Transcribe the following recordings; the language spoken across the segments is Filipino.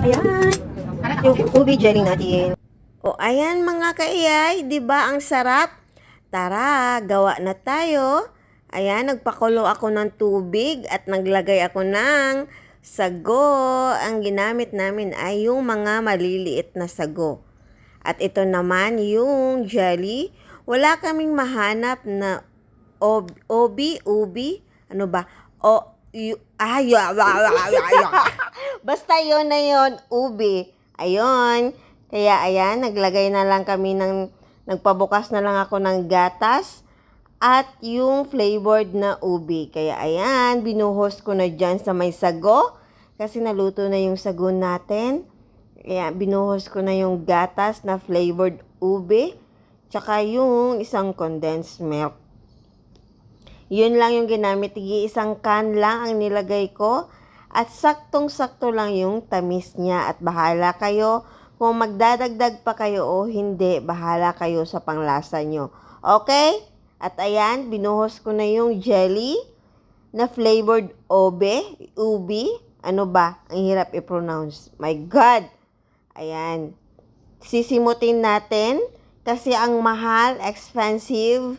Ayan. Yung ubi jelly natin. O ayan mga kaiyay, 'di ba ang sarap? Tara, gawa na tayo. Ayan, nagpakulo ako ng tubig at naglagay ako ng sago. Ang ginamit namin ay yung mga maliliit na sago. At ito naman yung jelly. Wala kaming mahanap na ubi, ano ba? Basta yon na yon, ubi. Ayun. Kaya ayan, naglagay na lang kami nagpabukas na lang ako ng gatas at yung flavored na ubi. Kaya ayan, binuhos ko na dyan sa may sago kasi naluto na yung sago natin. Kaya binuhos ko na yung gatas na flavored ubi tsaka yung isang condensed milk. Yun lang yung ginamit, isang can lang ang nilagay ko at saktong-sakto lang yung tamis niya at bahala kayo kung magdadagdag pa kayo o hindi, bahala kayo sa panglasa nyo. Okay? At ayan, binuhos ko na yung jelly na flavored ubi. Ano ba? Ang hirap i-pronounce. My God! Ayan. Sisimutin natin kasi ang mahal, expensive,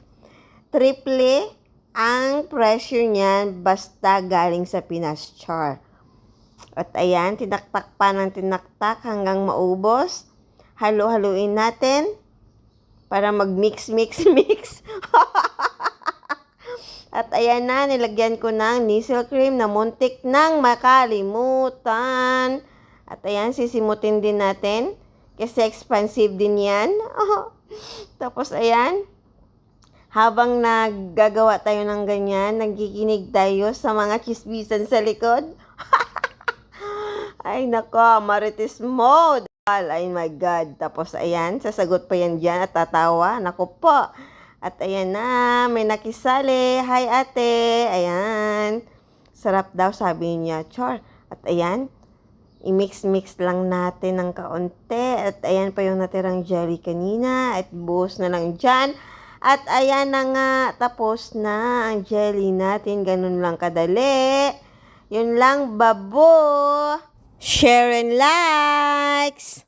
triple ang pressure niyan basta galing sa Pinas Char. At ayan, tinaktak pa ng tinaktak hanggang maubos. Halo-haluin natin para mag-mix. At ayan na, nilagyan ko ng Nissin cream na muntik nang makalimutan. At ayan, sisimutin din natin kasi expensive din yan. Tapos ayan, habang naggagawa tayo ng ganyan, nagkikinig tayo sa mga chismisan sa likod. Ay nako, marites mode. Ay my God. Tapos ayan, sasagot pa yan dyan at tatawa. Nako po. At ayan na, may nakisali. Hi ate. Ayan. Sarap daw sabi niya. Char. At ayan, i-mix lang natin ng kaunti. At ayan pa yung natirang jelly kanina. At buhos na lang dyan. At ayan na nga, tapos na ang jelly natin. Ganun lang kadali. Yun lang, babo. Share and likes.